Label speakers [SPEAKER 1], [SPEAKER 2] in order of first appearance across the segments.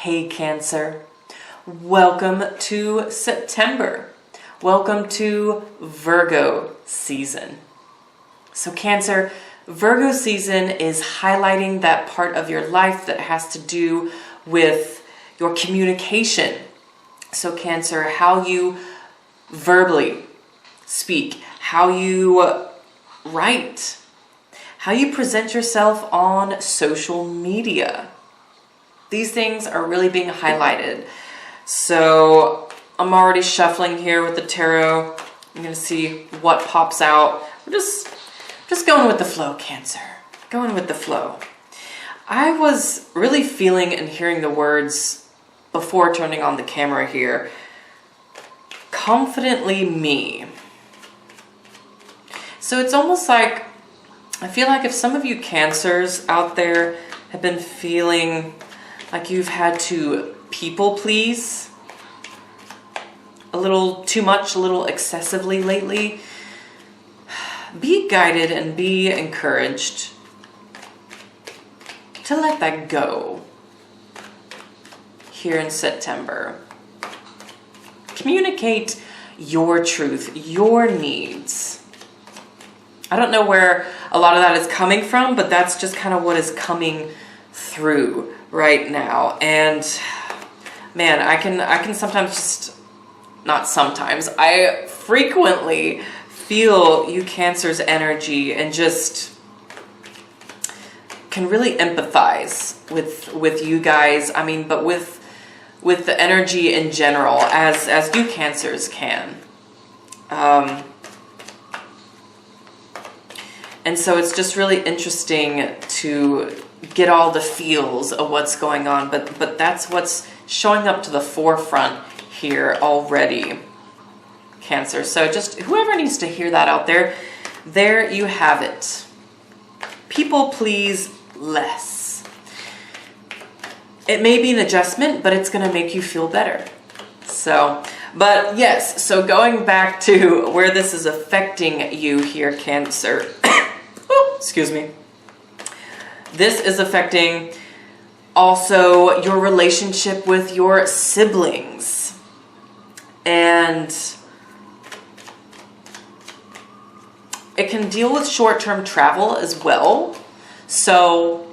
[SPEAKER 1] Hey Cancer, welcome to September. Welcome to Virgo season. So Cancer, Virgo season is highlighting that part of your life that has to do with your communication. So Cancer, how you verbally speak, how you write, how you present yourself on social media. These things are really being highlighted. So I'm already shuffling here with the tarot. I'm going to see what pops out. We're just going with the flow, Cancer. Going with the flow. I was really feeling and hearing the words before turning on the camera here. Confidently me. So it's almost like, I feel like if some of you Cancers out there have been feeling like you've had to people please a little too much, a little excessively lately, be guided and be encouraged to let that go here in September. Communicate your truth, your needs. I don't know where a lot of that is coming from, but that's just kind of what is coming through right now. And man, I can sometimes just, not sometimes, I frequently feel you Cancer's energy and just can really empathize with you guys. I mean, but with the energy in general, as you Cancers can. And so it's just really interesting to get all the feels of what's going on, but that's what's showing up to the forefront here already, Cancer. So just whoever needs to hear that out there, there you have it. People please less. It may be an adjustment, but it's going to make you feel better. So, but yes, so going back to where this is affecting you here, Cancer. Oh, excuse me. This is affecting also your relationship with your siblings. And it can deal with short-term travel as well. So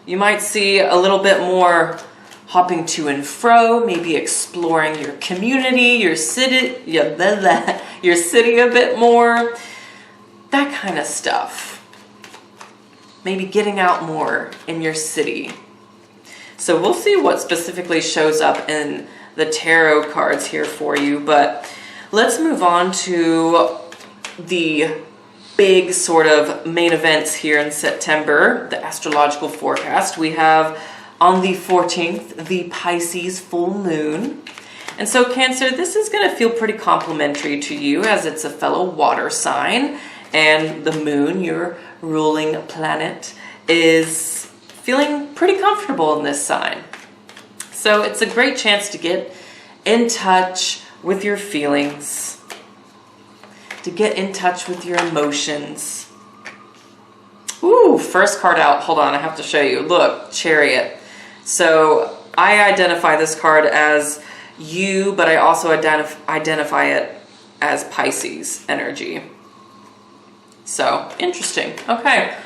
[SPEAKER 1] you might see a little bit more hopping to and fro, maybe exploring your community, your city a bit more, that kind of stuff. Maybe getting out more in your city. So we'll see what specifically shows up in the tarot cards here for you, but let's move on to the big sort of main events here in September, the astrological forecast. We have on the 14th, the Pisces full moon. And so Cancer, this is going to feel pretty complimentary to you as it's a fellow water sign, and the moon, your ruling planet, is feeling pretty comfortable in this sign. So it's a great chance to get in touch with your feelings, to get in touch with your emotions. Ooh, first card out. Hold on, I have to show you. Look, Chariot. So I identify this card as you, but I also identify it as Pisces energy. So interesting. Okay,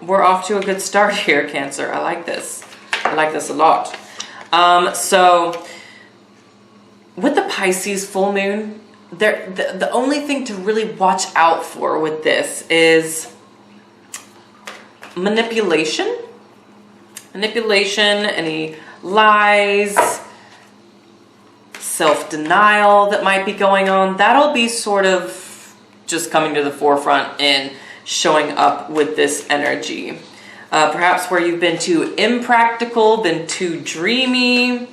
[SPEAKER 1] we're off to a good start here, Cancer. I like this. I like this a lot. So with the Pisces full moon, the only thing to really watch out for with this is manipulation. Manipulation, any lies, self-denial that might be going on. That'll be sort of just coming to the forefront and showing up with this energy. Perhaps where you've been too impractical, been too dreamy.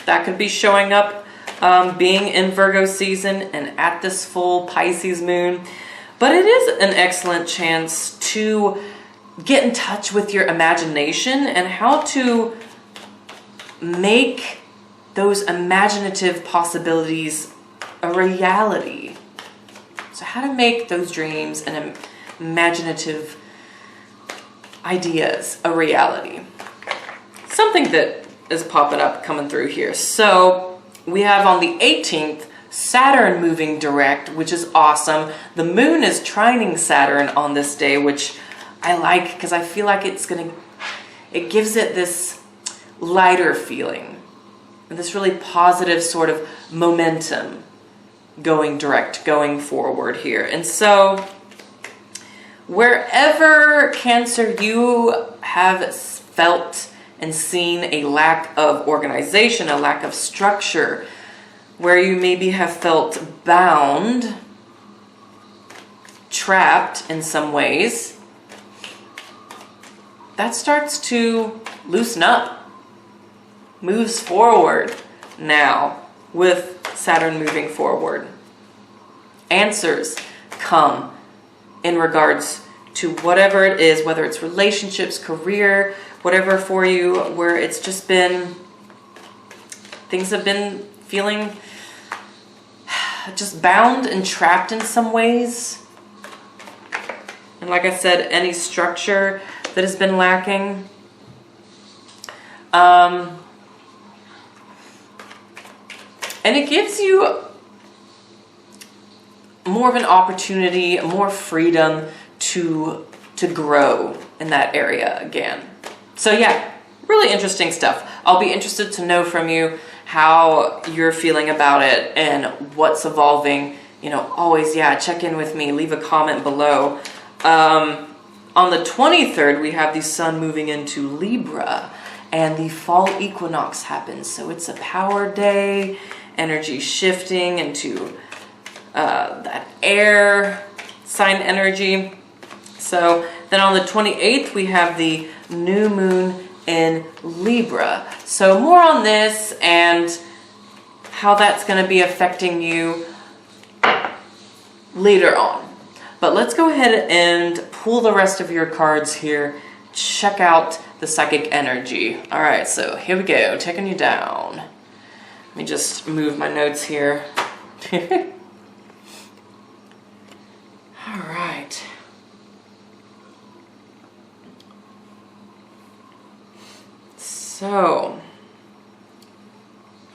[SPEAKER 1] That could be showing up being in Virgo season and at this full Pisces moon. But it is an excellent chance to get in touch with your imagination and how to make those imaginative possibilities a reality. So how to make those dreams and imaginative ideas a reality. nothing that is popping up coming through here. So we have on the 18th, Saturn moving direct, which is awesome. The moon is trining Saturn on this day, which I like because I feel like it gives it this lighter feeling and this really positive sort of momentum going direct, going forward here. And so wherever Cancer you have felt and seen a lack of organization, a lack of structure, where you maybe have felt bound, trapped in some ways, that starts to loosen up, moves forward now with Saturn moving forward. Answers come in regards to whatever it is, whether it's relationships, career, whatever for you, where it's just been, things have been feeling just bound and trapped in some ways. And like I said, any structure that has been lacking. And it gives you more of an opportunity, more freedom to grow in that area again. So yeah, really interesting stuff. I'll be interested to know from you how you're feeling about it and what's evolving. You know, always, yeah, check in with me, leave a comment below. On the 23rd, we have the sun moving into Libra and the fall equinox happens. So it's a power day, energy shifting into that air sign energy. So then on the 28th, we have the new moon in Libra. So more on this and how that's going to be affecting you later on. But let's go ahead and pull the rest of your cards here. Check out the psychic energy. All right, so here we go, taking you down. Let me just move my notes here. All right. So,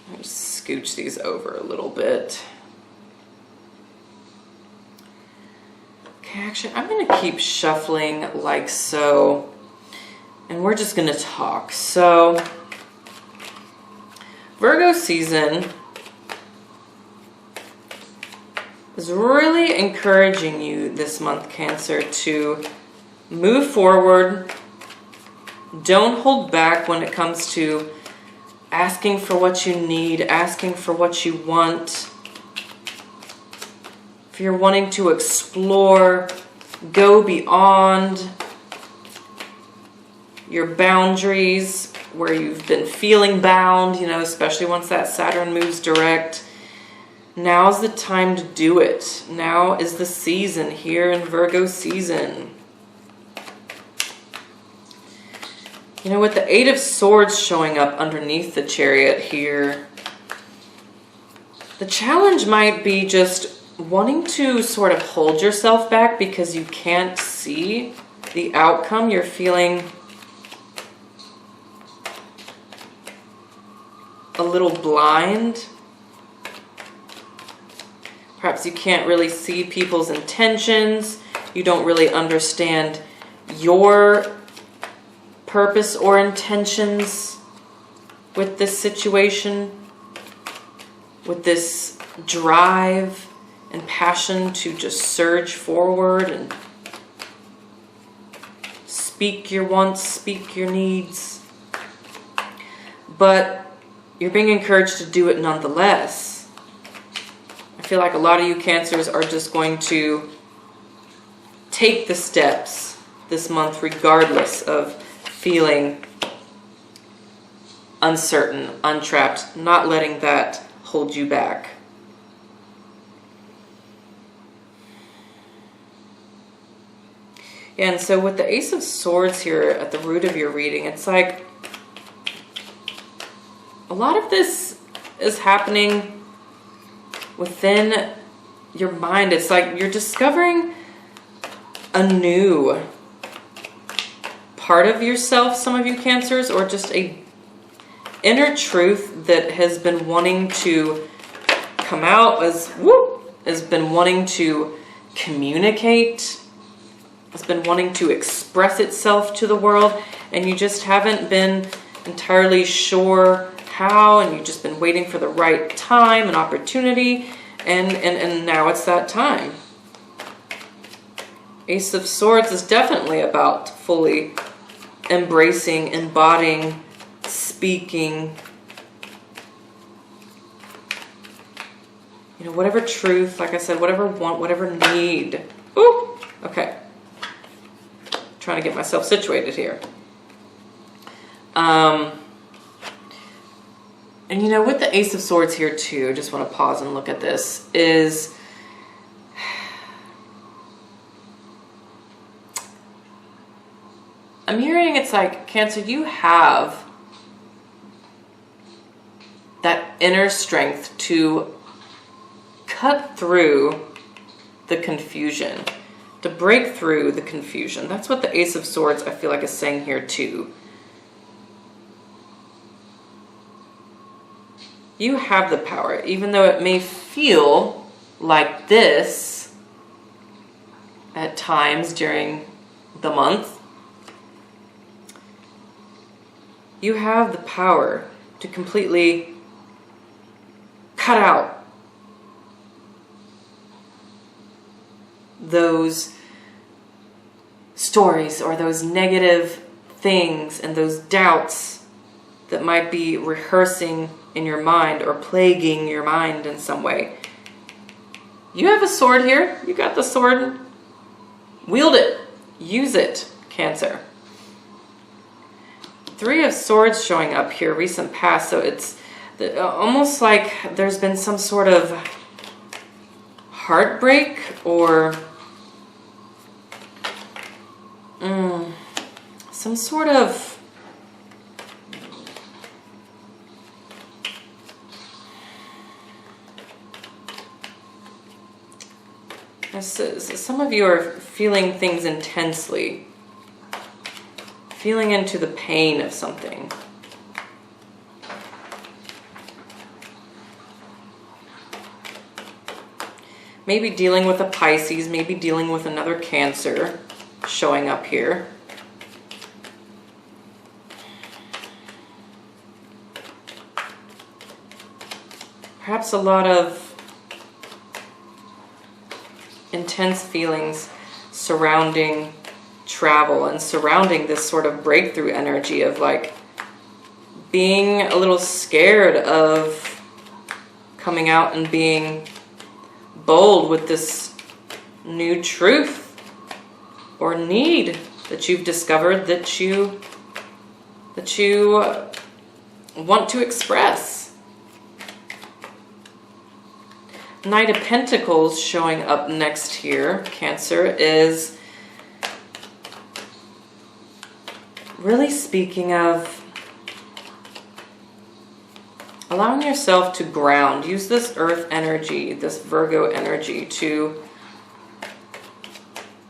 [SPEAKER 1] let me scooch these over a little bit. Okay, actually, I'm going to keep shuffling like so, and we're just going to talk. So, Virgo season is really encouraging you this month, Cancer, to move forward. Don't hold back when it comes to asking for what you need, asking for what you want. If you're wanting to explore, go beyond your boundaries where you've been feeling bound, you know, especially once that Saturn moves direct. Now's the time to do it. Now is the season here in Virgo season. You know, with the Eight of Swords showing up underneath the Chariot here, the challenge might be just wanting to sort of hold yourself back because you can't see the outcome. You're feeling a little blind. Perhaps you can't really see people's intentions. You don't really understand your purpose or intentions with this situation, with this drive and passion to just surge forward and speak your wants, speak your needs. But you're being encouraged to do it nonetheless. I feel like a lot of you Cancers are just going to take the steps this month regardless of feeling uncertain, untrapped, not letting that hold you back. Yeah, and so with the Ace of Swords here at the root of your reading, it's like a lot of this is happening within your mind. It's like you're discovering a new part of yourself, some of you Cancers, or just a inner truth that has been wanting to come out, has been wanting to communicate, has been wanting to express itself to the world, and you just haven't been entirely sure how, and you've just been waiting for the right time and opportunity, and now it's that time. Ace of Swords is definitely about fully embracing, embodying, speaking, you know, whatever truth, like I said, whatever want, whatever need. Ooh, okay. Trying to get myself situated here. And you know, with the Ace of Swords here too, just want to pause and look at this, is I'm hearing it's like, Cancer, you have that inner strength to cut through the confusion, to break through the confusion. That's what the Ace of Swords, I feel like, is saying here too. You have the power, even though it may feel like this at times during the month. You have the power to completely cut out those stories or those negative things and those doubts that might be rehearsing in your mind or plaguing your mind in some way. You have a sword here. You got the sword. Wield it. Use it, Cancer. Three of Swords showing up here, recent past. So it's almost like there's been some sort of heartbreak or some sort of some of you are feeling things intensely, feeling into the pain of something. Maybe dealing with a Pisces, maybe dealing with another Cancer showing up here. Perhaps a lot of intense feelings surrounding travel and surrounding this sort of breakthrough energy of like being a little scared of coming out and being bold with this new truth or need that you've discovered that you want to express. Knight of Pentacles showing up next here, Cancer, is really speaking of allowing yourself to ground. Use this earth energy, this Virgo energy, to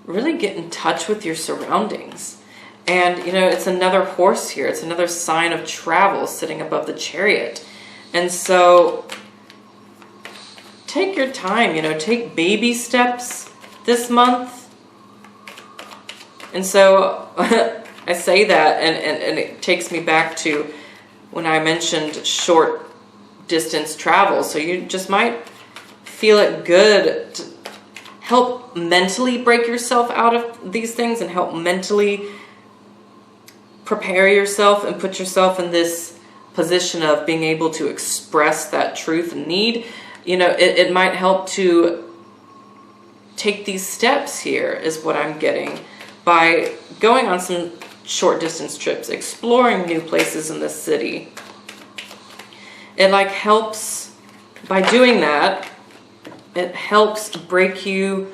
[SPEAKER 1] really get in touch with your surroundings. And, you know, it's another horse here. It's another sign of travel sitting above the Chariot. And so take your time, you know, take baby steps this month. And so I say that and it takes me back to when I mentioned short distance travel. So you just might feel it good to help mentally break yourself out of these things and help mentally prepare yourself and put yourself in this position of being able to express that truth and need. You know, it might help to take these steps here is what I'm getting by going on some short distance trips, exploring new places in the city. It like helps, by doing that, it helps break yourself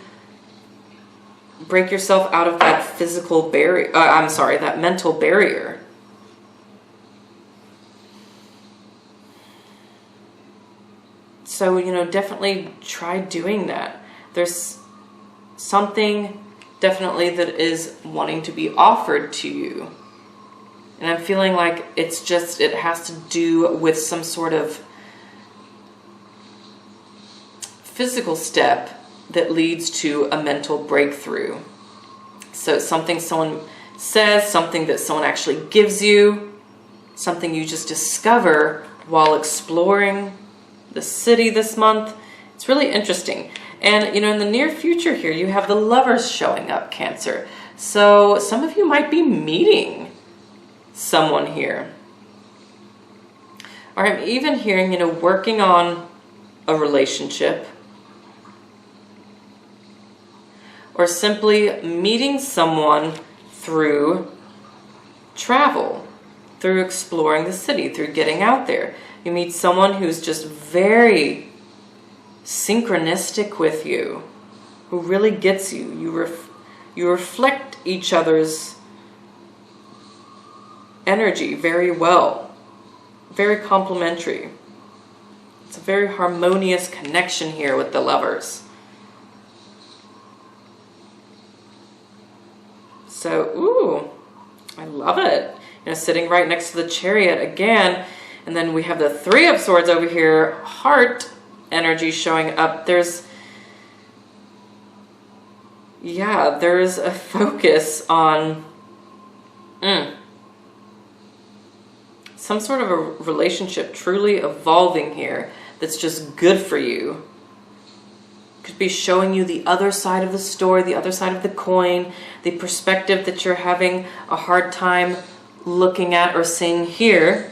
[SPEAKER 1] out of that physical barrier, that mental barrier. So, you know, definitely try doing that. There's something definitely that is wanting to be offered to you. And I'm feeling like it has to do with some sort of physical step that leads to a mental breakthrough. So something someone says, something that someone actually gives you, something you just discover while exploring the city this month. It's really interesting. And, in the near future here, you have the Lovers showing up, Cancer. So some of you might be meeting someone here. Or I'm even hearing, working on a relationship. Or simply meeting someone through travel, through exploring the city, through getting out there. You meet someone who's just very synchronistic with you, who really gets you. You reflect each other's energy very well, very complementary. It's a very harmonious connection here with the Lovers. So, ooh, I love it. Sitting right next to the Chariot again. And then we have the Three of Swords over here, heart energy showing up. There's a focus on some sort of a relationship truly evolving here that's just good for you. Could be showing you the other side of the story, the other side of the coin, the perspective that you're having a hard time looking at or seeing here.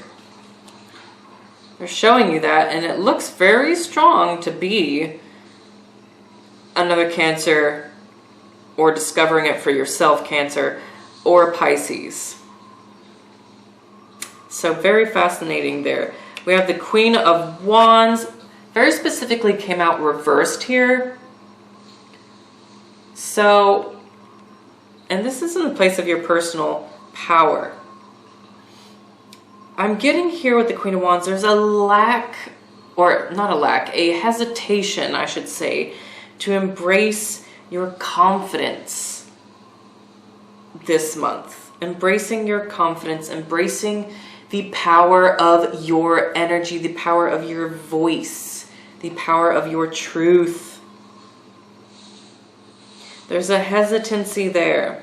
[SPEAKER 1] They're showing you that, and it looks very strong to be another Cancer, or discovering it for yourself, Cancer, or Pisces. So very fascinating there. We have the Queen of Wands. Very specifically came out reversed here. So, and this is in the place of your personal power. I'm getting here with the Queen of Wands, there's a lack, or not a lack, a hesitation, I should say, to embrace your confidence this month. Embracing your confidence, embracing the power of your energy, the power of your voice, the power of your truth. There's a hesitancy there.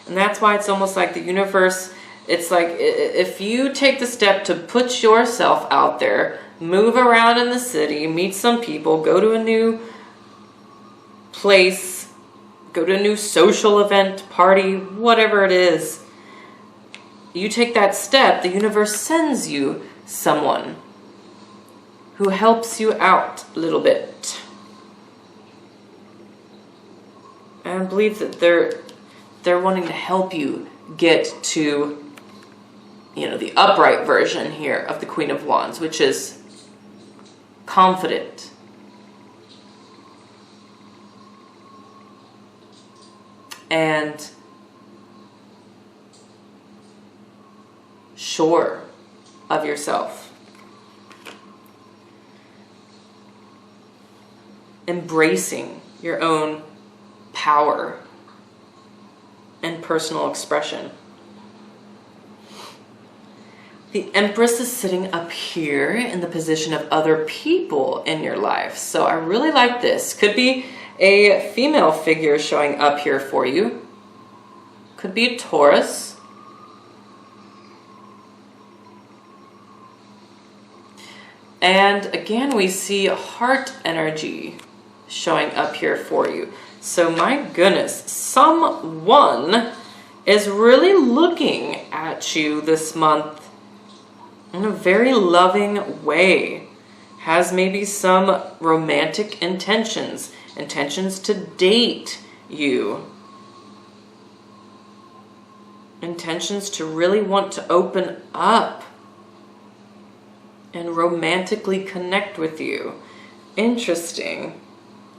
[SPEAKER 1] And that's why it's almost like the universe, it's like if you take the step to put yourself out there, move around in the city, meet some people, go to a new place, go to a new social event, party, whatever it is, you take that step, the universe sends you someone who helps you out a little bit. And I believe that they're wanting to help you get to, the upright version here of the Queen of Wands, which is confident, and sure of yourself. Embracing your own power and personal expression. The Empress is sitting up here in the position of other people in your life. So I really like this. Could be a female figure showing up here for you. Could be a Taurus. And again, we see heart energy showing up here for you. So my goodness, someone is really looking at you this month in a very loving way. Has maybe some romantic intentions to date you. Intentions to really want to open up and romantically connect with you. Interesting.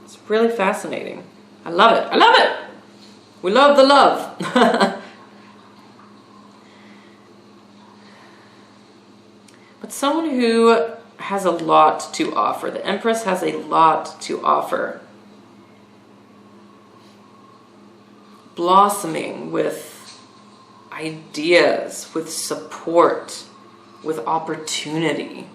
[SPEAKER 1] It's really fascinating. I love it. I love it. We love the love. But someone who has a lot to offer. The Empress has a lot to offer. blossoming with ideas, with support, with opportunity.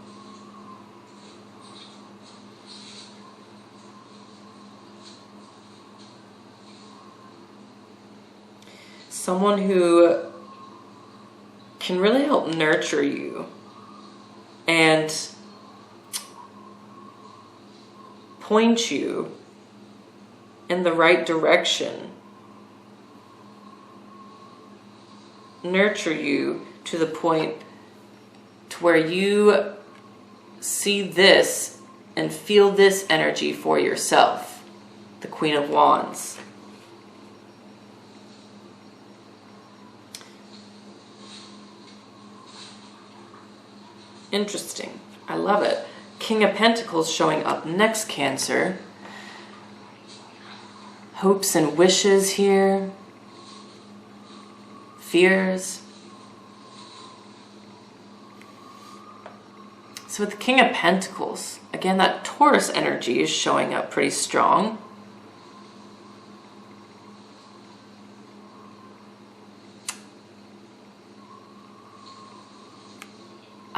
[SPEAKER 1] Someone who can really help nurture you and point you in the right direction. Nurture you to the point to where you see this and feel this energy for yourself. The Queen of Wands. Interesting. I love it. King of Pentacles showing up next, Cancer. Hopes and wishes here. Fears. So with the King of Pentacles, again, that Taurus energy is showing up pretty strong.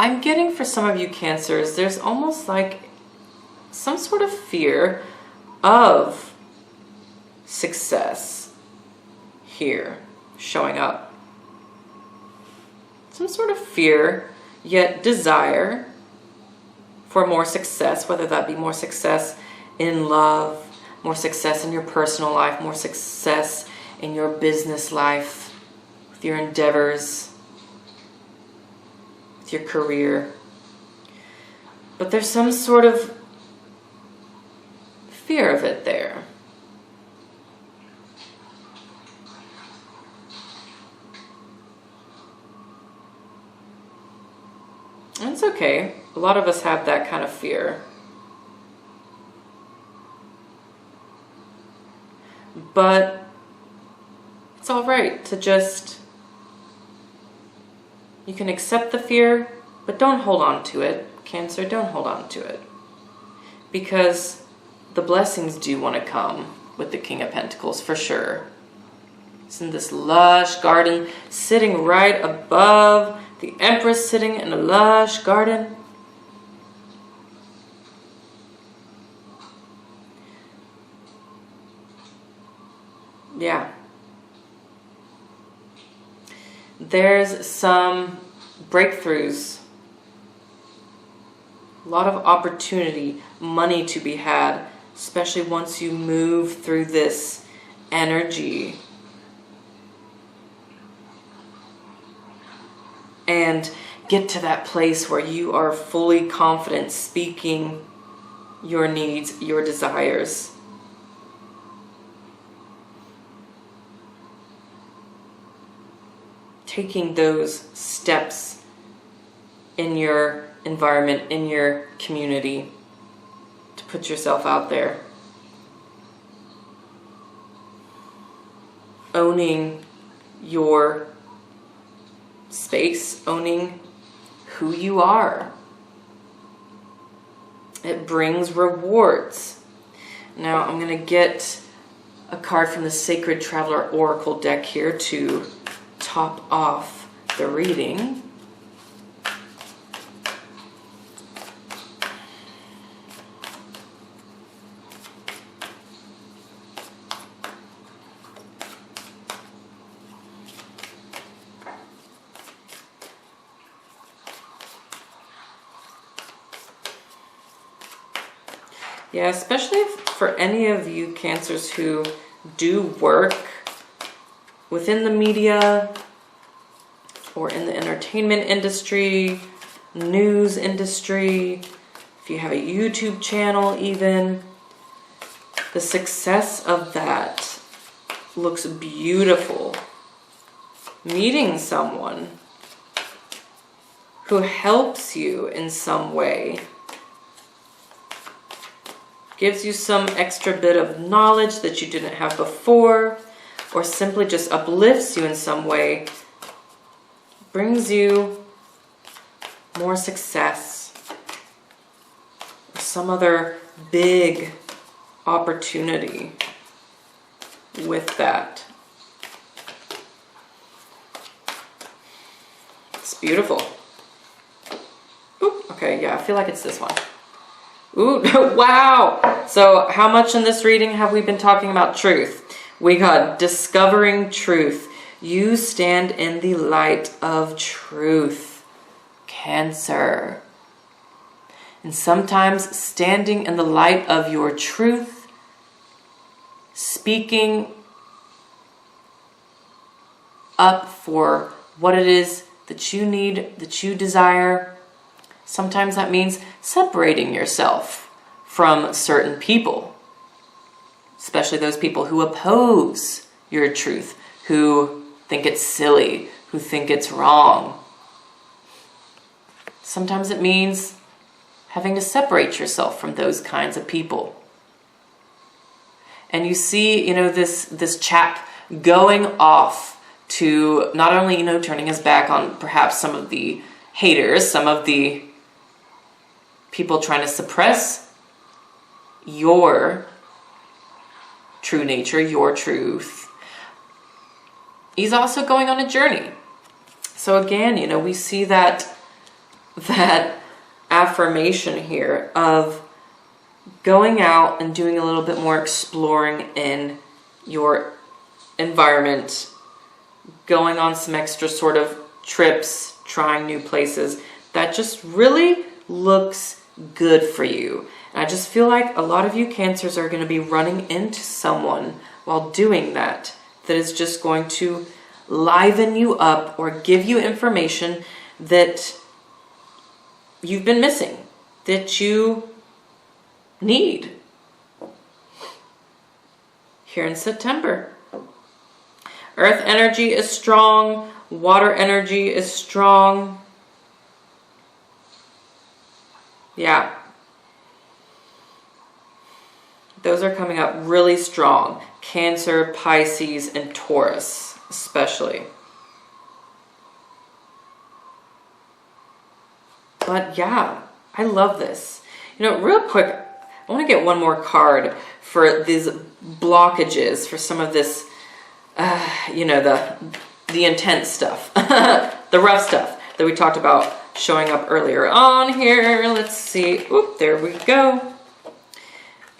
[SPEAKER 1] I'm getting for some of you Cancers, there's almost like some sort of fear of success here showing up. Some sort of fear, yet desire for more success, whether that be more success in love, more success in your personal life, more success in your business life, with your endeavors, your career. But there's some sort of fear of it there. And it's okay. A lot of us have that kind of fear. But it's all right to just, you can accept the fear, but don't hold on to it. Cancer, don't hold on to it. Because the blessings do want to come with the King of Pentacles, for sure. It's in this lush garden, sitting right above the Empress, sitting in a lush garden. Yeah. There's some breakthroughs, a lot of opportunity, money to be had, especially once you move through this energy. And get to that place where you are fully confident speaking your needs, your desires. Taking those steps in your environment, in your community, to put yourself out there. Owning your space, owning who you are. It brings rewards. Now I'm going to get a card from the Sacred Traveler Oracle deck here to top off the reading. Yeah, especially for any of you Cancers who do work within the media or in the entertainment industry, news industry, if you have a YouTube channel even, the success of that looks beautiful. Meeting someone who helps you in some way, gives you some extra bit of knowledge that you didn't have before, or simply just uplifts you in some way, brings you more success, or some other big opportunity with that. It's beautiful. Ooh, okay, yeah, I feel like it's this one. Ooh, wow. So how much in this reading have we been talking about truth? We got discovering truth. You stand in the light of truth. Cancer. And sometimes standing in the light of your truth, speaking up for what it is that you need, that you desire. Sometimes that means separating yourself from certain people, especially those people who oppose your truth, who think it's silly, who think it's wrong. Sometimes it means having to separate yourself from those kinds of people. And you see, this chap going off to not only, turning his back on perhaps some of the haters, some of the people trying to suppress your true nature, your truth. He's also going on a journey. So again, we see that affirmation here of going out and doing a little bit more exploring in your environment, going on some extra sort of trips, trying new places. That just really looks good for you. And I just feel like a lot of you Cancers are going to be running into someone while doing that is just going to liven you up or give you information that you've been missing, that you need here in September. Earth energy is strong. Water energy is strong. Yeah. Those are coming up really strong. Cancer, Pisces, and Taurus, especially. But yeah, I love this. Real quick, I want to get one more card for these blockages, for some of this, the intense stuff, the rough stuff that we talked about showing up earlier on here. Let's see. Oop, there we go.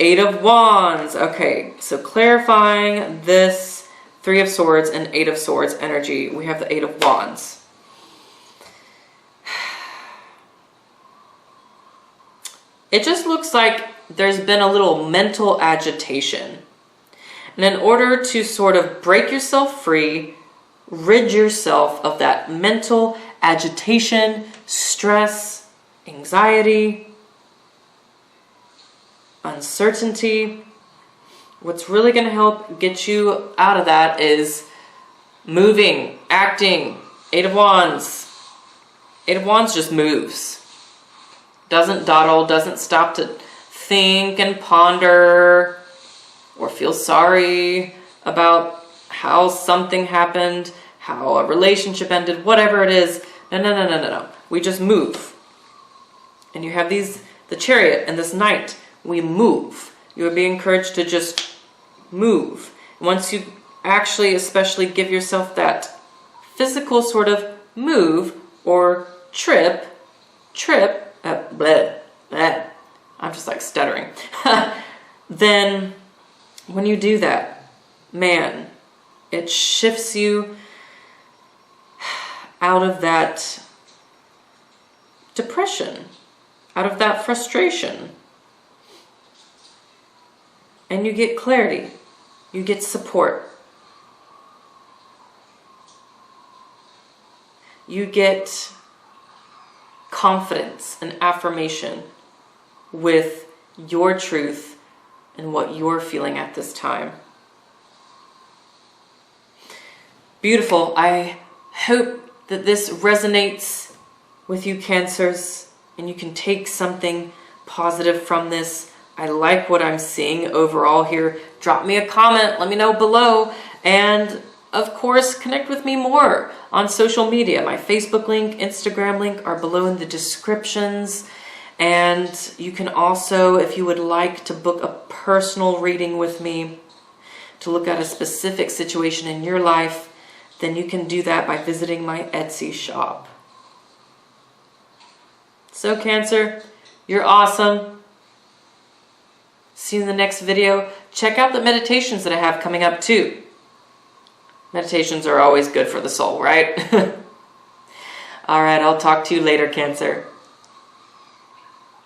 [SPEAKER 1] 8 of Wands. Okay, so clarifying this 3 of Swords and 8 of Swords energy, we have the 8 of Wands. It just looks like there's been a little mental agitation. And in order to sort of break yourself free, rid yourself of that mental agitation, stress, anxiety, uncertainty, what's really going to help get you out of that is moving, acting. 8 of Wands. 8 of Wands just moves. Doesn't dawdle, doesn't stop to think and ponder or feel sorry about how something happened, how a relationship ended, whatever it is. No. We just move. And you have the Chariot and this Knight. We move. You would be encouraged to just move. Once you actually especially give yourself that physical sort of move or trip, I'm just like stuttering. Then when you do that, man, it shifts you out of that depression, out of that frustration. And you get clarity. You get support. You get confidence and affirmation with your truth and what you're feeling at this time. Beautiful. I hope that this resonates with you Cancers and you can take something positive from this. I like what I'm seeing overall here. Drop me a comment, let me know below, and of course connect with me more on social media. My Facebook link, Instagram link are below in the descriptions. And you can also, if you would like to book a personal reading with me to look at a specific situation in your life, then you can do that by visiting my Etsy shop. So Cancer, you're awesome. See you in the next video. Check out the meditations that I have coming up too. Meditations are always good for the soul, right? All right, I'll talk to you later, Cancer.